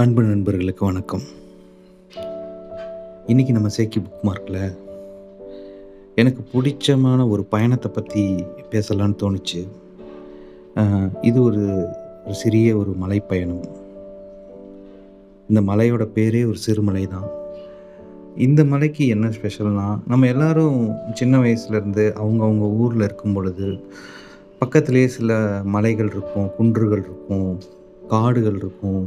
அன்பு நண்பர்களுக்கு வணக்கம். இன்றைக்கி நம்ம சேக்கி புக் மார்க்கில் எனக்கு பிடிச்சமான ஒரு பயணத்தை பற்றி பேசலான்னு தோணுச்சு. இது ஒரு சிறிய ஒரு மலைப்பயணம். இந்த மலையோட பேரே ஒரு சிறுமலை தான். இந்த மலைக்கு என்ன ஸ்பெஷல்னால், நம்ம எல்லோரும் சின்ன வயசுலேருந்து அவங்கவுங்க ஊரில் இருக்கும் பொழுது பக்கத்துலேயே சில மலைகள் இருக்கும், குன்றுகள் இருக்கும், காடுகள் இருக்கும்.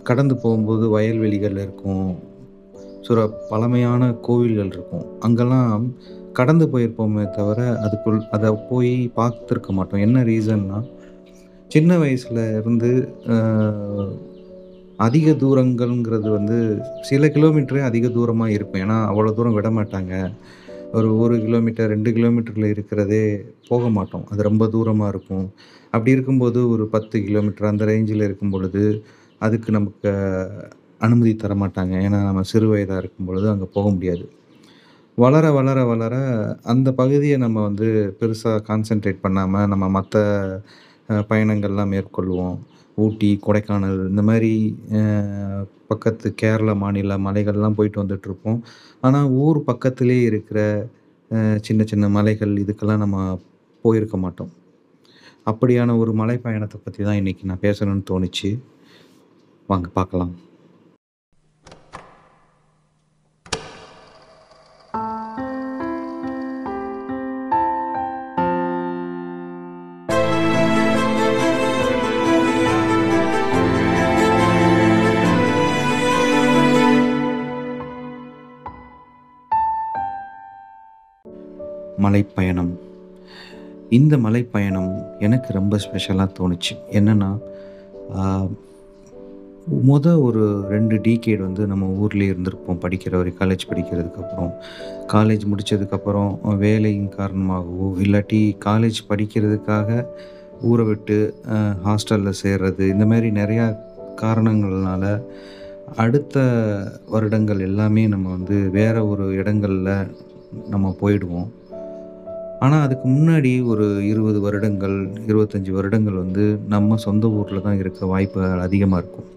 கடந்து போகும்போது வயல்வெளிகள் இருக்கும், சில பழமையான கோவில்கள் இருக்கும். அங்கெல்லாம் கடந்து போயிருப்போமே தவிர அதை போய் பார்த்துருக்க மாட்டோம். என்ன ரீசன்னா, சின்ன வயசில் இருந்து அதிக தூரங்கள்ங்கிறது வந்து சில கிலோமீட்டரே அதிக தூரமாக இருக்கும். ஏன்னா அவ்வளோ தூரம் விட மாட்டாங்க. ஒரு 1 கிலோமீட்டர் 2 கிலோமீட்டரில் இருக்கிறதே போக மாட்டோம். அது ரொம்ப தூரமாக இருக்கும். அப்படி இருக்கும்போது ஒரு 10 கிலோமீட்டர் அந்த ரேஞ்சில் இருக்கும் பொழுது அதுக்கு நமக்கு அனுமதி தரமாட்டாங்க. ஏன்னா நம்ம சிறு வயதாக இருக்கும் பொழுது அங்கே போக முடியாது. வளர வளர வளர அந்த பகுதியை நம்ம வந்து பெருசாக கான்சன்ட்ரேட் பண்ணாமல் நம்ம மற்ற பயணங்கள்லாம் மேற்கொள்வோம். ஊட்டி, கொடைக்கானல் இந்த மாதிரி பக்கத்து கேரள மாநில மலைகள்லாம் போயிட்டு வந்துட்டுருப்போம். ஆனால் ஊர் பக்கத்திலே இருக்கிற சின்ன சின்ன மலைகள் இதுக்கெல்லாம் நம்ம போயிருக்க மாட்டோம். அப்படியான ஒரு மலை பயணத்தை பற்றி தான் இன்றைக்கி நான் பேசணும்னு தோணுச்சு. வாங்க பார்க்கலாம். மலைப்பயணம். இந்த மலைப்பயணம் எனக்கு ரொம்ப ஸ்பெஷலாக தோணுச்சு. என்னென்னா, ஒரு 2 டிகேட் வந்து நம்ம ஊர்லேயே இருந்திருப்போம் படிக்கிற வரை. காலேஜ் படிக்கிறதுக்கப்புறம், காலேஜ் முடித்ததுக்கப்புறம் வேலையின் காரணமாகவோ இல்லாட்டி காலேஜ் படிக்கிறதுக்காக ஊரை விட்டு ஹாஸ்டலில் சேர்றது, இந்த மாதிரி நிறையா காரணங்கள்னால அடுத்த வருடங்கள் எல்லாமே நம்ம வந்து வேறு ஒரு இடங்களில் நம்ம போயிடுவோம். ஆனால் அதுக்கு முன்னாடி ஒரு 20 வருடங்கள் 25 வருடங்கள் வந்து நம்ம சொந்த ஊரில் தான் இருக்க வாய்ப்புகள் அதிகமாக இருக்கும்.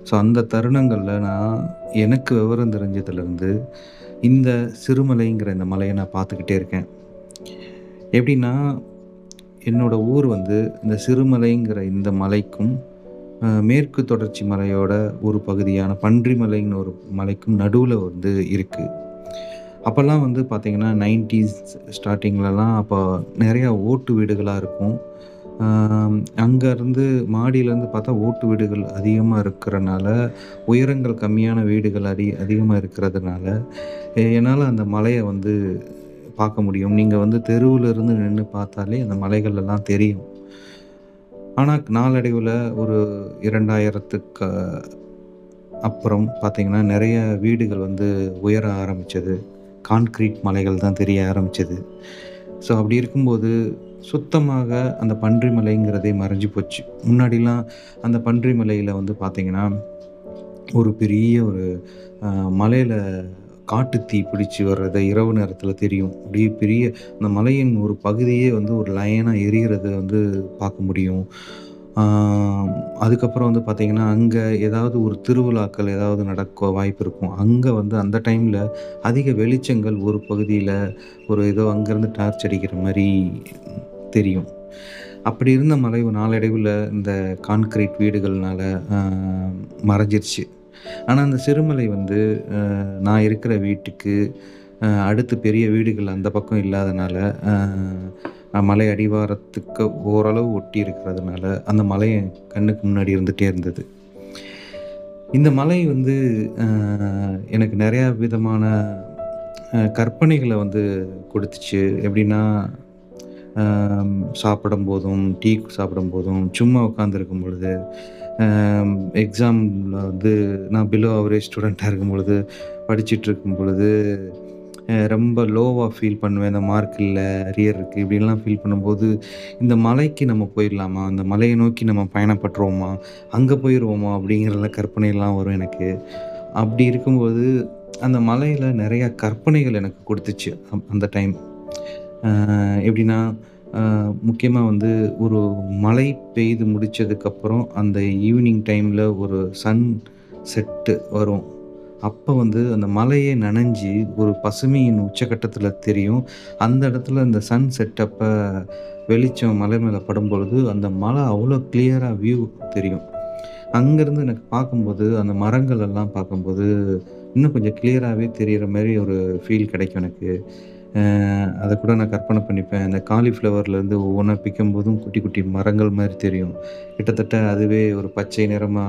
ஸோ அந்த தருணங்களில் நான் எனக்கு விவரம் தெரிஞ்சதுலேருந்து இந்த சிறுமலைங்கிற இந்த மலையை நான் பார்த்துக்கிட்டே இருக்கேன். எப்படின்னா, என்னோடய ஊர் வந்து இந்த சிறுமலைங்கிற இந்த மலைக்கும் மேற்கு தொடர்ச்சி மலையோட ஒரு பகுதியான பன்றிமலைன்னு ஒரு மலைக்கும் நடுவில் வந்து இருக்குது. அப்போல்லாம் வந்து பார்த்திங்கன்னா 90s ஸ்டார்டிங்லலாம் அப்போ நிறையா ஓட்டு வீடுகளாக இருக்கும். அங்கேருந்து மாடியிலேருந்து பார்த்தா ஓட்டு வீடுகள் அதிகமாக இருக்கிறனால, உயரங்கள் கம்மியான வீடுகள் அதிகமாக இருக்கிறதுனால என்னால் அந்த மலையை வந்து பார்க்க முடியும். நீங்கள் வந்து தெருவிலிருந்து நின்று பார்த்தாலே அந்த மலைகளெல்லாம் தெரியும். ஆனால் நாளடைவில் ஒரு 2000க்கு அப்புறம் பார்த்திங்கன்னா நிறைய வீடுகள் வந்து உயர ஆரம்பித்தது. கான்க்ரீட் மலைகள் தான் தெரிய ஆரம்பிச்சது. ஸோ அப்படி இருக்கும்போது சுத்தமாக அந்த பன்றிமலைங்கிறதே மறைஞ்சு போச்சு. முன்னாடிலாம் அந்த பன்றிமலையில் வந்து பார்த்திங்கன்னா, ஒரு பெரிய ஒரு மலையில் காட்டுத்தீ பிடிச்சி வர்றதை இரவு நேரத்தில் தெரியும். அப்படியே பெரிய அந்த மலையின் ஒரு பகுதியே வந்து ஒரு லைனாக எரிகிறத வந்து பார்க்க முடியும். அதுக்கப்புறம் வந்து பார்த்திங்கன்னா, அங்கே ஏதாவது ஒரு திருவிழாக்கள் ஏதாவது நடக்க வாய்ப்பு இருக்கும். அங்கே வந்து அந்த டைமில் அதிக வெளிச்சங்கள் ஒரு பகுதியில் ஒரு ஏதோ அங்கேருந்து டார்ச் அடிக்கிற மாதிரி தெரியும். அப்படி இருந்த மலை நாளடைவில் இந்த கான்க்ரீட் வீடுகள்னால மறைஞ்சிருச்சு. ஆனால் அந்த சிறுமலை வந்து நான் இருக்கிற வீட்டுக்கு அடுத்து பெரிய வீடுகள் அந்த பக்கம் இல்லாதனால, மலை அடிவாரத்துக்கு ஓரளவு ஒட்டி இருக்கிறதுனால அந்த மலை என் கண்ணுக்கு முன்னாடி இருந்துகிட்டே இருந்தது. இந்த மலை வந்து எனக்கு நிறையா விதமான கற்பனைகளை வந்து கொடுத்துச்சு. எப்படின்னா, சாப்பிடும்போதும், டீ சாப்பிடும்போதும், சும்மா உட்காந்துருக்கும் பொழுது, எக்ஸாமில் வந்து நான் பிலோ அவரேஜ் ஸ்டூடெண்ட்டாக இருக்கும் பொழுது, படிச்சுட்ருக்கும் பொழுது ரொம்ப லோவாக ஃபீல் பண்ணுவேன். இந்த மார்க் இல்லை, அரியர் இருக்குது இப்படின்லாம் ஃபீல் பண்ணும்போது, இந்த மலைக்கு நம்ம போயிடலாமா, அந்த மலையை நோக்கி நம்ம பயணப்பட்டுருவோமா, அங்கே போயிடுவோமா அப்படிங்கிறத கற்பனைலாம் வரும் எனக்கு. அப்படி இருக்கும்போது அந்த மலையில் நிறையா கற்பனைகள் எனக்கு கொடுத்துச்சு அந்த டைம். எப்படின்னா, முக்கியமா வந்து ஒரு மழை பெய்து முடிச்சதுக்கப்புறம், அந்த ஈவினிங் டைம்ல ஒரு சன் செட்டு வரும். அப்ப வந்து அந்த மலையே நனைஞ்சு ஒரு பசுமையின் உச்சகட்டத்தில தெரியும். அந்த இடத்துல அந்த சன் செட் அப்ப வெளிச்சம் மலை மேல படும்பொழுது, அந்த மலை அவ்வளோ கிளியரா வியூ தெரியும். அங்கருந்து எனக்கு பார்க்கும்போது, அந்த மரங்கள் எல்லாம் பார்க்கும்போது, இன்னும் கொஞ்சம் கிளியராவே தெரியிற மாரி ஒரு ஃபீல் கிடைக்கும் எனக்கு. அ அத கூட நான் கற்பனை பண்ணிப்பேன். அந்த காலிஃப்ளவர்லேருந்து ஒவ்வொன்னா பிக்கும்போதும் குட்டி, குட்டி மரங்கள் மாரி தெரியும். கிட்டத்தட்ட அதுவே ஒரு பச்சை நிறமா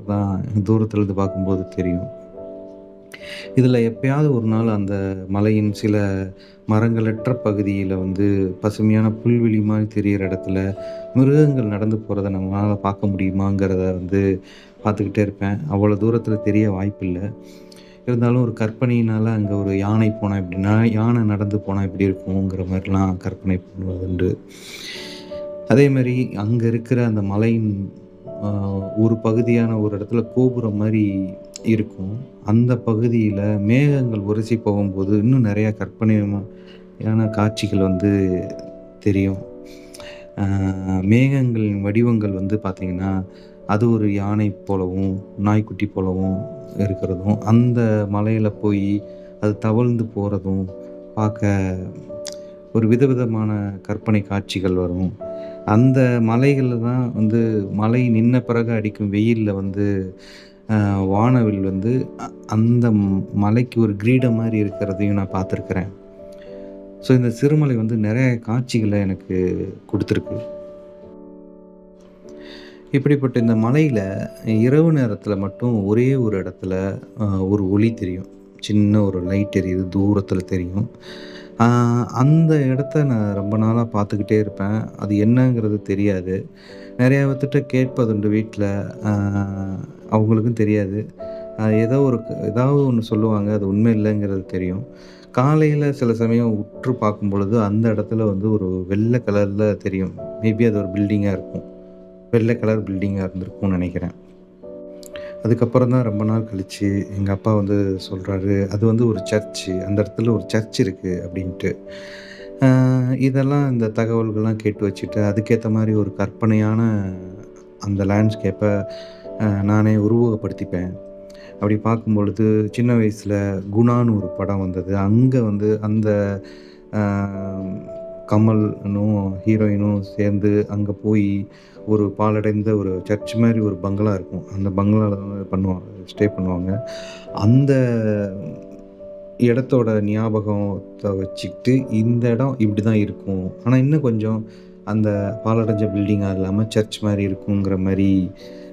தான் தூரத்திலருந்து பார்க்கும்போது தெரியும். இதில எப்பயாவது ஒரு நாள் அந்த மலையின் சில மரங்களற்ற பகுதியில வந்து பசுமையான புல்வெளி மாரி தெரியிற இடத்துல, மிருகங்கள் நடந்து போறத நம்மளால பார்க்க முடியுமாங்கிறத வந்து பார்த்துக்கிட்டே இருப்பேன். அவ்வளோ தூரத்தில தெரிய வாய்ப்பில்ல. இருந்தாலும் ஒரு கற்பனையினால அங்க ஒரு யானை போனா எப்படின்னா, யானை நடந்து போனா எப்படி இருக்குங்கிற மாரிலாம் கற்பனை பண்ணுவதுண்டு. அதேமாரி அங்க இருக்கிற அந்த மலையின் அ ஒரு பகுதியான ஒரு இடத்துல கோபுரம் மாரி இருக்கும். அந்த பகுதியில மேகங்கள் உரசி போகும்போது, இன்னும் நெறைய கற்பனையான காட்சிகள் வந்து தெரியும். அ மேகங்களின் வடிவங்கள் வந்து பார்த்தீங்கன்னா, அது ஒரு யானை போலவும், நாய்க்குட்டி போலவும் இருக்கிறதும், அந்த மலையில போயி அது தவழ்ந்து போறதும் பார்க்க ஒரு விதவிதமான கற்பனை காட்சிகள் வரும். அந்த மலைகள்ல தான் வந்து மழை நின்ன பிறகு அடிக்கும் வெயில்ல வந்து வானவில் வந்து அந்த மலைக்கு ஒரு கிரீடம் மாரி இருக்கிறதையும் நான் பார்த்துருக்கிறேன். ஸோ இந்த சிறுமலை வந்து நெறைய காட்சிகள எனக்கு குடுத்துருக்கு. இப்படிப்பட்ட இந்த மலையில இரவு நேரத்தில மட்டும் ஒரே ஒரு இடத்துல ஒரு ஒளி தெரியும். சின்ன ஒரு லைட் எரியுது தூரத்தில தெரியும். ஆ அந்த இடத்த நான் ரொம்ப நாளா பார்த்துக்கிட்டே இருப்பேன். அது என்னங்கிறது தெரியாது. நெறையா பேத்துட்ட கேட்பதுண்டு வீட்ல. ஆ அவங்களுக்கும் தெரியாது. ஏதாவது ஒண்ணு சொல்லுவாங்க. அது உண்மை இல்லங்கிறது தெரியும். காலையில சில சமயம் உற்று பார்க்கும்பொழுது, அந்த இடத்துல வந்து ஒரு வெள்ள கலர்ல தெரியும். மேபி அது ஒரு பில்டிங்கா இருக்கும். வெள்ள கலர் பில்டிங்கா இருந்திருக்கும்னு நெனைக்கிறேன். அதுக்கப்புறம் தான் ரொம்ப நாள் கழிச்சு எங்க அப்பா வந்து சொல்றாரு, "அது வந்து ஒரு சர்ச்சு. அந்த இடத்துல ஒரு சர்ச் இருக்கு" அப்படின்ட்டு. அ இதெல்லாம் இந்த தகவல்கள்லாம் கேட்டு வச்சுட்டு, அதுக்கேத்த மாரி ஒரு கற்பனையான அந்த லேண்ட்ஸ்கேப்ப நானே உருவகப்படுத்திப்பேன். அப்படி பார்க்கும்பொழுது, சின்ன வயசுல குணான்னு ஒரு படம் வந்தது. அங்க வந்து அந்த அ கமலும், ஹீரோயினும் சேர்ந்து அங்க போயி, ஒரு பாழடைந்த ஒரு சர்ச் மாரி ஒரு பங்களா இருக்கும். அந்த பங்களால தான் ஸ்டே பண்ணுவாங்க. அந்த இடத்தோட ஞாபகத்த வச்சுக்கிட்டு, இந்த இடம் இப்படிதான் இருக்கும். ஆனா, இன்னும் கொஞ்சம் அந்த பாழடைஞ்ச பில்டிங்கா இல்லாம சர்ச் மாரி இருக்குங்கிற மாரி,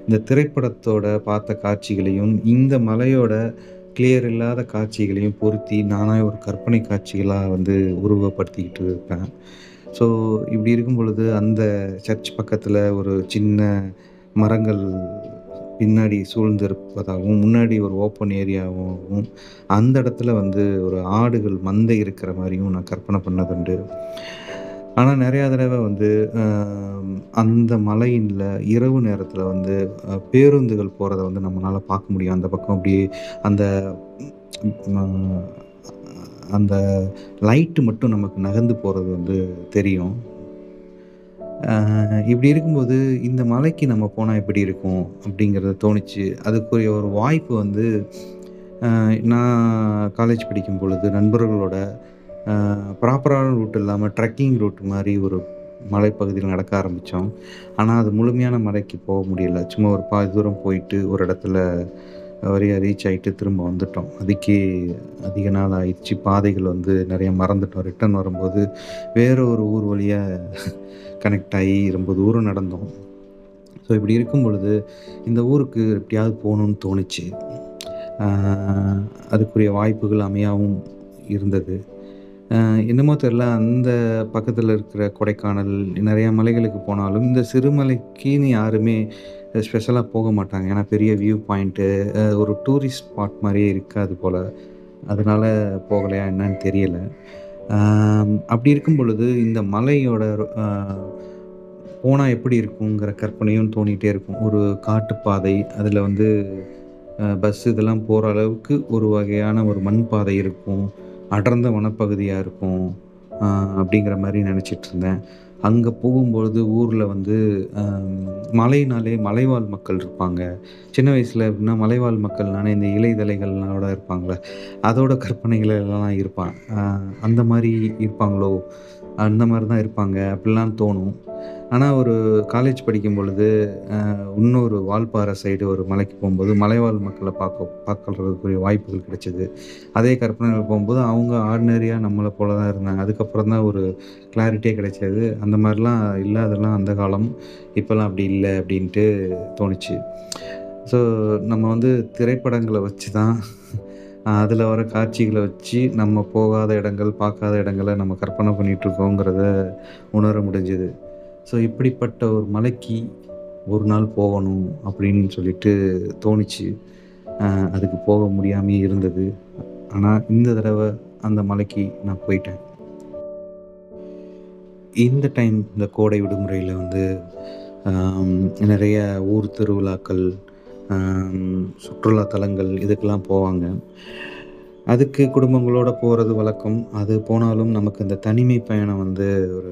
இந்த திரைப்படத்தோட பார்த்த காட்சிகளையும், இந்த மலையோட கிளியர் இல்லாத காட்சிகளையும் பொருத்தி, நானா ஒரு கற்பனை காட்சிகளா வந்து உருவகப்படுத்திக்கிட்டு இருப்பேன். ஸோ, இப்படி இருக்கும் பொழுது, அந்த சர்ச் பக்கத்தில ஒரு சின்ன மரங்கள் பின்னாடி சூழ்ந்திருப்பதாகவும், முன்னாடி ஒரு ஓப்பன் ஏரியாவாவும், அந்த இடத்துல வந்து ஒரு ஆடுகள் மந்தை இருக்கிற மாரியும் நான் கற்பனை பண்ணதுண்டு. ஆனா நெறையா தடவ வந்து அ அந்த மலையின்ல இரவு நேரத்தில வந்து பேருந்துகள் போறத வந்து நம்மனால பார்க்க முடியும். அந்த பக்கம் அப்படியே அந்த ம அந்த லைட்டு மட்டும் நமக்கு நகர்ந்து போறது வந்து தெரியும். இப்படி இருக்கும்போது, இந்த மலைக்கு நம்ம போனா எப்படி இருக்கும்? அப்படிங்கிறது தோணுச்சு. அதுக்குரிய ஒரு வாய்ப்பு வந்து நான் காலேஜ் படிக்கும் பொழுது நண்பர்களோட ப்ராப்பரான ரூட் இல்லாம ட்ரெக்கிங் ரூட் மாரி ஒரு மலைப்பகுதியில நடக்க ஆரம்பிச்சோம். ஆனா, அது முழுமையான மலைக்கு போ முடியல. சும்மா ஒரு பாதி தூரம் போயிட்டு, ஒரு இடத்துல வழியா ரீச் ஆயிட்டு திரும்ப வந்துட்டோம். அதுக்கே அதிக நாள் ஆயிடுச்சு. பாதைகள் வந்து நெறைய மறந்துட்டோம். ரிட்டர்ன் வரும்போது வேற ஒரு ஊர் வழியா கனெக்ட் ஆயி ரொம்ப தூரம் நடந்தோம். ஸோ இப்படி இருக்கும் பொழுது, இந்த ஊருக்கு எப்படியாவது போணும்னு தோணுச்சு. ஆ அதுக்குரிய வாய்ப்புகள் அமையாவும் இருந்தது. என்னமோ தெரியல, அந்த பக்கத்தில இருக்கிற கொடைக்கானல், நெறைய மலைகளுக்கு போனாலும், இந்த சிறுமலைக்குன்னு யாருமே ஸ்பெஷலா போக மாட்டாங்க. ஏன்னா பெரிய வியூ பாயிண்ட்டு, ஒரு டூரிஸ்ட் ஸ்பாட் மாரியே இருக்காது போல. அதனால போகலையா என்னன்னு தெரியல. அப்படி இருக்கும் பொழுது, இந்த மலையோட அ போனா எப்படி இருக்குங்கிற கற்பனையும் தோணிட்டே இருக்கும். ஒரு காட்டுப்பாதை, அதில வந்து பஸ் இதெல்லாம் போற அளவுக்கு ஒரு வகையான ஒரு மண் பாதை இருக்கும். அடர்ந்த வனப்பகுதியா இருக்கும். அ அப்படிங்கிற மாரி நெனச்சிட்டுருந்தேன். அங்க போகும்பொழுது ஊர்ல வந்து மலைனாலே மலைவாழ் மக்கள் இருப்பாங்க. சின்ன வயசுல எப்படின்னா மலைவாழ் மக்கள்னாலே இந்த இலை தழைகளோட இருப்பாங்கள்ல, அதோட கற்பனைகள் எல்லாம் இருப்பான். அந்த மாரி இருப்பாங்களோ! அந்த மாரி தான் இருப்பாங்க. அப்படிலாம் தோணும். ஆனா ஒரு காலேஜ் படிக்கும் பொழுது, இன்னொரு வால்பாறை சைடு ஒரு மலைக்கு போம்போது, மலைவாழ் மக்கள பார்க்கறதுக்குரிய வாய்ப்புகள் கிடைச்சது. அதே கற்பனையில போம்போது, அவங்க ஆர்டினரியா நம்மள போல தான் இருந்தாங்க. அதுக்கப்புறம் தான் ஒரு கிளாரிட்டியே கிடைச்சது. அந்த மாரிலாம் இல்ல, அதெல்லாம் அந்த காலம். இப்பலாம் அப்படி இல்ல அப்படின்ட்டு தோணுச்சு. ஸோ நம்ம வந்து திரைப்படங்கள வச்சு தான் அதில வர காட்சிகள வச்சு நம்ம போகாத இடங்கள், பார்க்காத இடங்கள நம்ம கற்பனை பண்ணிட்டுருக்கோங்கிறத உணர முடிஞ்சது. ஸோ இப்படிப்பட்ட ஒரு மலைக்கு ஒரு நாள் போகணும் அப்படின்னு சொல்லிட்டு தோணிச்சு. அ அதுக்கு போக முடியாமயே இருந்தது. ஆனா இந்த தடவ அந்த மலைக்கு நான் போயிட்டேன். இந்த டைம் இந்த கோடை விடுமுறையில வந்து அம் நெறைய ஊர் திருவிழாக்கள், சுற்றுலா தலங்கள் இதுக்கெல்லாம் போவாங்க. அதுக்கு குடும்பங்களோட போறது வழக்கம். அது போனாலும் நமக்கு இந்த தனிமை பயணம் வந்து ஒரு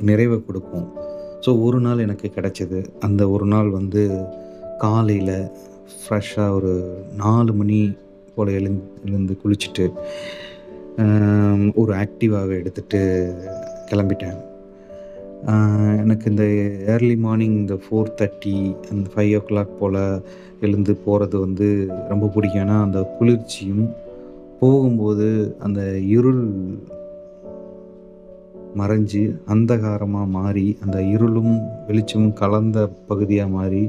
நிறைவ குடுக்கும். ஸோ, ஒரு நாள் எனக்கு கிடைச்சது. அந்த ஒரு நாள் வந்து காலையில ஃப்ரெஷ்ஷா ஒரு 4 மணி போல எழுந்து குளிச்சுட்டு, ஒரு ஆக்டிவாவ எடுத்துட்டு கிளம்பிட்டேன். அ எனக்கு இந்த ஏர்லி மார்னிங் இந்த 4:30 அந்த 5:00 போல எழுந்து போறது வந்து ரொம்ப பிடிக்கும். ஏன்னா, அந்த குளிர்ச்சியும், போகும்போது அந்த இருள் மறைஞ்சு, அந்தகாரமா மாறி, அந்த இருளும், வெளிச்சமும் கலந்த பகுதியா மாறி,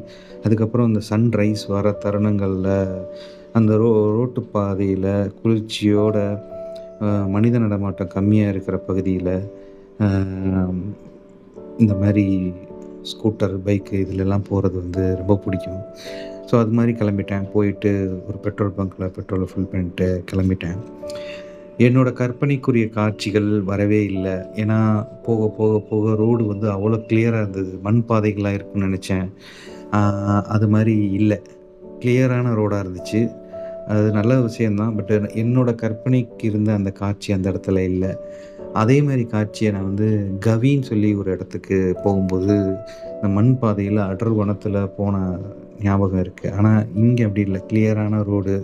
அதுக்கப்புறம் அந்த சன்ரைஸ் வர தருணங்கள்ல, அந்த ரோட்டு பாதையில குளிர்ச்சியோட மனித நடமாட்டம் கம்மியா இருக்கிற பகுதியில, அ இந்த மாரி ஸ்கூட்டர், பைக்கு இதுலலாம் போறது வந்து ரொம்ப பிடிக்கும். ஸோ, அது மாரி கிளம்பிட்டேன். போயிட்டு ஒரு பெட்ரோல் பங்க்ல பெட்ரோல ஃபில் பண்ணிட்டு கிளம்பிட்டேன். என்னோட கற்பனைக்குரிய காட்சிகள் வரவே இல்ல. ஏன்னா, போக, போக, போக ரோடு வந்து அவ்வளோ கிளியரா இருந்தது. மண் பாதைகளா இருக்கும்னு நெனச்சேன். ஆ அது மாரி இல்ல. கிளியரான ரோடா இருந்துச்சு. அது நல்ல விஷயம் தான். பட் என்னோட கற்பனைக்கு இருந்த அந்த காட்சி அந்த இடத்துல இல்ல. அதே மாரி காட்சிய நான் வந்து கவின்னு சொல்லி ஒரு இடத்துக்கு போகும்போது, இந்த மண் பாதையில அடர் வனத்தில போன ஞாபகம் இருக்கு. ஆனா, இங்க அப்படி இல்ல. கிளியரான ரோடு.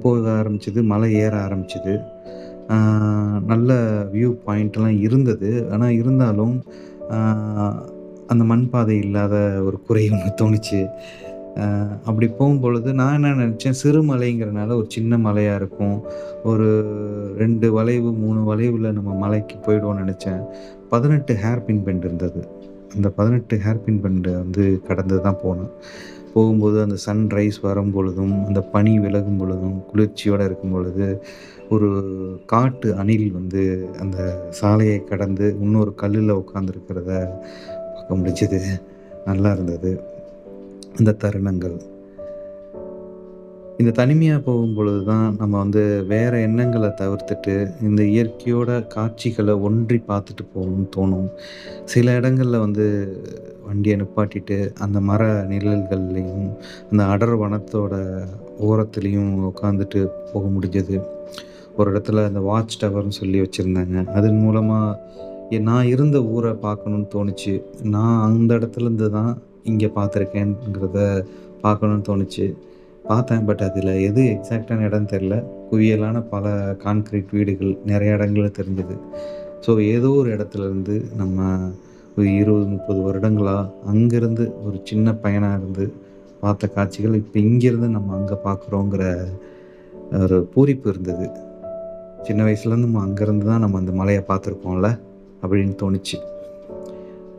போக ஆரம்பிச்சது. மலை ஏற ஆரம்பிச்சது. ஆ நல்ல வியூ பாயிண்ட்லாம் இருந்தது. ஆனா இருந்தாலும், ஆ அந்த மண் பாதை இல்லாத ஒரு குறை ஒண்ணு தோணுச்சு. அப்படி போகும்பொழுது நான் என்ன நெனச்சேன், சிறு மலைங்கிறனால ஒரு சின்ன மலையா இருக்கும். ஒரு 2 வளைவு, 3 வளைவுல நம்ம மலைக்கு போயிடுவோம்னு நெனச்சேன். 18 ஹேர் பின் பெண்ட் இருந்தது. அந்த 18 ஹேர் பின் பெண்ட வந்து கடந்து தான் போனேன். போகும்போது அந்த சன்ரைஸ் வரும்பொழுதும், அந்த பனி விலகும் பொழுதும், குளிர்ச்சியோட இருக்கும் பொழுது, ஒரு காட்டு அணில் வந்து அந்த சாலையை கடந்து இன்னொரு கல்லுல உட்காந்துருக்கிறத பார்க்க முடிஞ்சது. நல்லா இருந்தது. அந்த தருணங்கள். இந்த தனிமையா போகும்பொழுது தான் நம்ம வந்து வேற எண்ணங்கள தவிர்த்துட்டு, இந்த இயற்கையோட காட்சிகள ஒன்றி பார்த்துட்டு போகணும்னு தோணும். சில இடங்கள்ல வந்து வண்டிய நிப்பாட்டிட்டு, அந்த மர நிழல்கள்லயும், அந்த அடர் வனத்தோட ஓரத்திலயும் உட்காந்துட்டு போக முடிஞ்சது. ஒரு இடத்துல அந்த வாட்ச் டவர்ன்னு சொல்லி வச்சிருந்தாங்க. அதன் மூலமா நான் இருந்த ஊர பார்க்கணும்னு தோணுச்சு. நான் அந்த இடத்துலருந்து தான் இங்க பார்த்துருக்கேன்ங்கிறத பார்க்கணும்னு தோணுச்சு. பார்த்தேன். பட் அதில எது எக்ஸாக்ட்டான இடம்னு தெரியல. குவியலான பல கான்கிரீட் வீடுகள் நெறைய இடங்கள்ல தெரிஞ்சது. ஸோ ஏதோ ஒரு இடத்துலருந்து நம்ம ஒரு 20, 30 வருடங்களா அங்கருந்து ஒரு சின்ன பையனா இருந்து பார்த்த காட்சிகள், இப்ப இங்கேருந்து நம்ம அங்க பார்க்குறோங்கிற ஒரு பூரிப்பு இருந்தது. சின்ன வயசுலேருந்து நம்ம அங்கருந்து தான் நம்ம அந்த மலைய பார்த்துருக்கோம்ல, அப்படின்னு தோணுச்சு.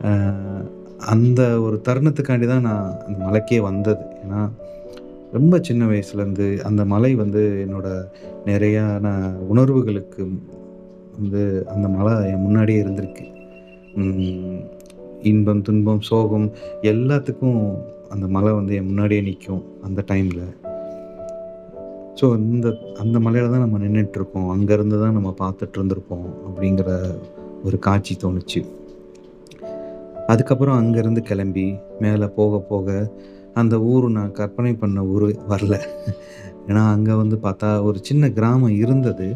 அ அந்த ஒரு தருணத்துக்காண்டி தான் நான் அந்த மலைக்கே வந்தது. ஏன்னா, ரொம்ப சின்ன வயசுலேருந்து அந்த மலை வந்து என்னோட நிறையான உணர்வுகளுக்கு வந்து அந்த மலை என் முன்னாடியே இருந்திருக்கு. ம் இன்பம், துன்பம், சோகம் எல்லாத்துக்கும் அந்த மலை வந்து என் முன்னாடியே நிக்கும், அந்த டைம்ல. ஸோ, அந்த மலையில தான் நம்ம நின்னுட்டுருக்கோம். அங்கருந்து தான் நம்ம பார்த்துட்டு இருந்திருப்போம். அப்படிங்கிற ஒரு காட்சி தோணுச்சு. அதுக்கப்புறம் அங்கருந்து கிளம்பி மேல போக, போக அந்த ஊரு நான் கற்பனை பண்ண ஊரு வரல. ஏன்னா, அங்க வந்து பார்த்தா ஒரு சின்ன கிராமம் இருந்தது.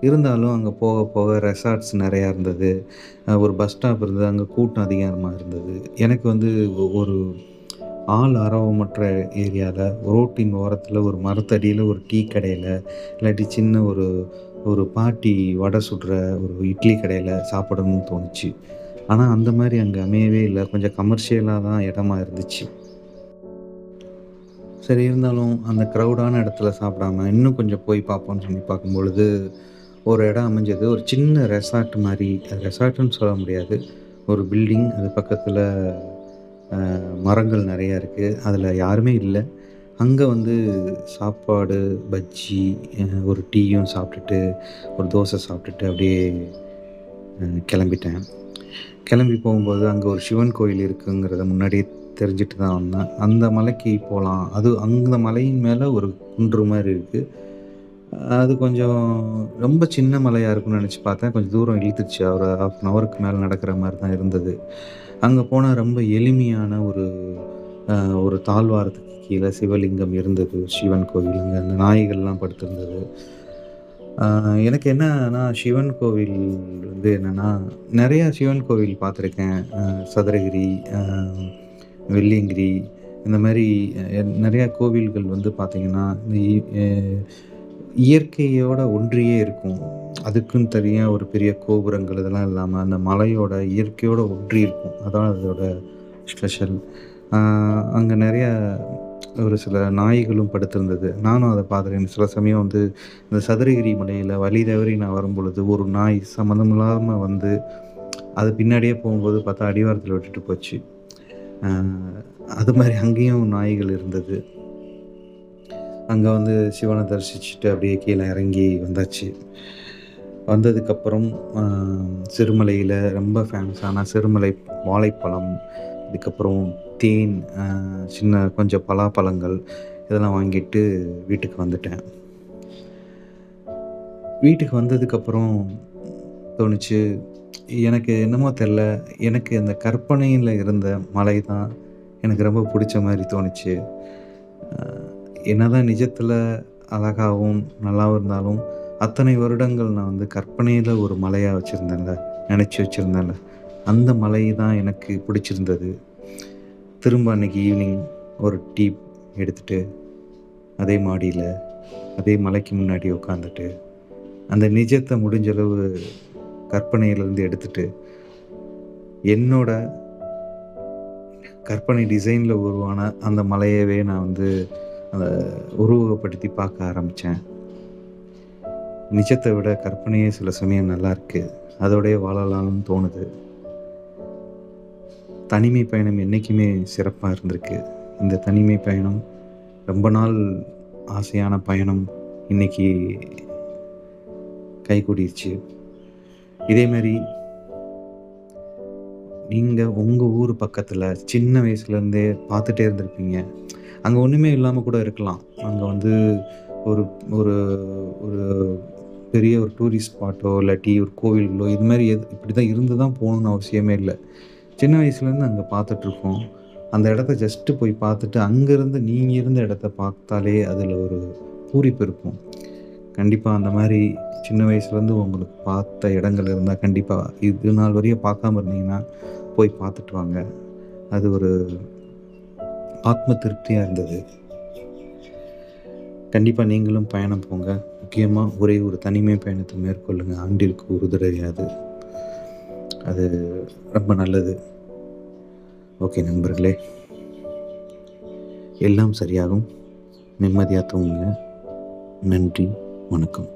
இருந்தாலும் அங்க போக போக ரெசார்ட்ஸ் நெறையா இருந்தது. ஒரு பஸ் ஸ்டாப் இருந்தது. அங்க கூட்டம் அதிகமா இருந்தது. எனக்கு வந்து ஒரு ஆள் அரவமற்ற ஏரியால, ரோட்டின் ஓரத்தில ஒரு மரத்தடியில ஒரு டீ கடையில, இல்லாட்டி சின்ன ஒரு ஒரு பாட்டி வடை சுடுற ஒரு இட்லி கடையில சாப்பிடணும்னு தோணுச்சு. ஆனா, அந்த மாரி அங்க அமையவே இல்ல. கொஞ்சம் கமர்ஷியலா தான் இடமா இருந்துச்சு. சரி இருந்தாலும் அந்த க்ரவுடான இடத்துல சாப்பிடாம, இன்னும் கொஞ்சம் போய் பார்ப்போம்ன்னு சொல்லி பார்க்கும்பொழுது, ஒரு இடம் அமைஞ்சது. ஒரு சின்ன ரெசார்ட் மாரி. அது ரெசார்ட்டுன்னு சொல்ல முடியாது. ஒரு பில்டிங். அது பக்கத்தில மரங்கள் நெறையா இருக்கு. அதில யாருமே இல்ல. அங்க வந்து சாப்பாடு, பஜ்ஜி, ஒரு டீயும் சாப்பிட்டுட்டு, ஒரு தோசை சாப்பிட்டுட்டு அப்படியே கெளம்பிட்டேன். கிளம்பி போகும்போது அங்க ஒரு சிவன் கோயில் இருக்குங்கிறத முன்னாடியே தெரிஞ்சுட்டு தான் வந்தேன். அந்த மலைக்கு போலாம். அது அந்த மலையின் மேல ஒரு குன்று மாரி இருக்கு. அது கொஞ்சம் ரொம்ப சின்ன மலையா இருக்கும்னு நெனச்சு பார்த்தேன். கொஞ்சம் தூரம் இழுத்துச்சு. ஒரு 1/2 அன் ஹவருக்கு மேல நடக்கிற மாரி தான் இருந்தது. அங்க போனா ரொம்ப எளிமையான ஒரு அ ஒரு தாழ்வாரத்துக்கு கீழ சிவலிங்கம் இருந்தது. சிவன் கோவில். அங்க அந்த நாய்கள்லாம் படுத்திருந்தது. ஆ எனக்கு என்னன்னா, சிவன் கோவில் வந்து என்னன்னா, நெறையா சிவன் கோவில் பார்த்துருக்கேன். சதுரகிரி, அ வெள்ளியங்கிரி இந்த மாரி நெறையா கோவில்கள் வந்து பார்த்தீங்கன்னா, இந்த அ இயற்கையோட ஒன்றியே இருக்கும். அதுக்குன்னு தனியா ஒரு பெரிய கோபுரங்கள் இதெல்லாம் இல்லாம, அந்த மலையோட இயற்கையோட ஒன்றி இருக்கும். அதான் அதோட ஸ்பெஷல். ஆ அங்க நெறையா ஒரு சில நாய்களும் படுத்திருந்தது. நானும் அத பார்த்துருக்கேன். சில சமயம் வந்து இந்த சதுரகிரி மலையில வழி தவறி நான் வரும்பொழுது, ஒரு நாய் சம்மந்தமில்லாம வந்து, அது பின்னாடியே போகும்போது பார்த்தா அடிவாரத்தில விட்டுட்டு போச்சு. அ அது மாரி அங்கேயும் நாய்கள் இருந்தது. அங்க வந்து சிவன தரிசிச்சுட்டு அப்படியே கீழ இறங்கி வந்தாச்சு. வந்ததுக்கப்புறம் அ சிறுமலையில ரொம்ப ஃபேமஸான சிறுமலை வாழைப்பழம், அதுக்கப்புறம் தேன், சின்ன கொஞ்சம் பலாப்பழங்கள் இதெல்லாம் வாங்கிட்டு வீட்டுக்கு வந்துட்டேன். வீட்டுக்கு வந்ததுக்கப்புறம் தோணுச்சு, எனக்கு என்னமோ தெர்ல, எனக்கு அந்த கற்பனையில இருந்த மலை தான் எனக்கு ரொம்ப புடிச்ச மாரி தோணுச்சு. அ என்னதான் நிஜத்துல அழகாவும், நல்லாவும் இருந்தாலும், அத்தனை வருடங்கள் நான் வந்து கற்பனையில ஒரு மலையா வச்சிருந்தேன்ல, நெனச்சு வச்சிருந்தேன்ல, அந்த மலை தான் எனக்கு பிடிச்சிருந்தது. திரும்ப அன்னைக்கு ஈவினிங் ஒரு டீ எடுத்துட்டு, அதே மாடியில, அதே மலைக்கு முன்னாடி உட்காந்துட்டு, அந்த நிஜத்த முடிஞ்ச அளவு கற்பனையிலருந்து எடுத்துட்டு, என்னோட கற்பனை டிசைன்ல உருவான அந்த மலையவே நான் வந்து அத உருவகப்படுத்தி பார்க்க ஆரம்பிச்சேன். நிஜத்த விட கற்பனையே சில சமயம் நல்லாருக்கு. அதோடயே வாழலாம்னு தோணுது. தனிமை பயணம் என்னைக்குமே சிறப்பா இருந்திருக்கு. இந்த தனிமை பயணம் ரொம்ப நாள் ஆசையான பயணம் இன்னைக்கு கைகூடிருச்சு. இதே மாரி நீங்க உங்க ஊர் பக்கத்துல சின்ன வயசுலேருந்தே பார்த்துட்டே இருந்திருப்பீங்க. அங்க ஒண்ணுமே இல்லாம கூட இருக்கலாம். அங்க வந்து ஒரு ஒரு ஒரு பெரிய ஒரு டூரிஸ்ட் ஸ்பாட்டோ, இல்லாட்டி ஒரு கோவில்களோ இது மாரி இப்படிதான் இருந்து தான் போகணும்னு அவசியமே இல்ல. சின்ன வயசுலேருந்து அங்க பார்த்துட்ருக்கோம். அந்த இடத்த ஜஸ்ட்டு போய் பார்த்துட்டு, அங்கருந்து நீங்க இருந்த இடத்த பார்த்தாலே அதில ஒரு பூரிப்பு இருக்கும். கண்டிப்பா அந்த மாரி சின்ன வயசுலேருந்து உங்களுக்கு பார்த்த இடங்கள் இருந்தா, கண்டிப்பா இது நாள் வரையும் பார்க்காம இருந்தீங்கன்னா, போய் பார்த்துட்டு வாங்க. அது ஒரு ஆத்ம திருப்தியா இருந்தது. கண்டிப்பா நீங்களும் பயணம் போங்க. முக்கியமா ஒரே ஒரு தனிமை பயணத்த மேற்கொள்ளுங்க. ஆண்டிற்கு ஒரு தடவையாவது. அது ரொம்ப நல்லது. ஓகே நண்பர்களே! எல்லாம் சரியாகும். நிம்மதியா தூங்குங்க. நன்றி. வணக்கம்.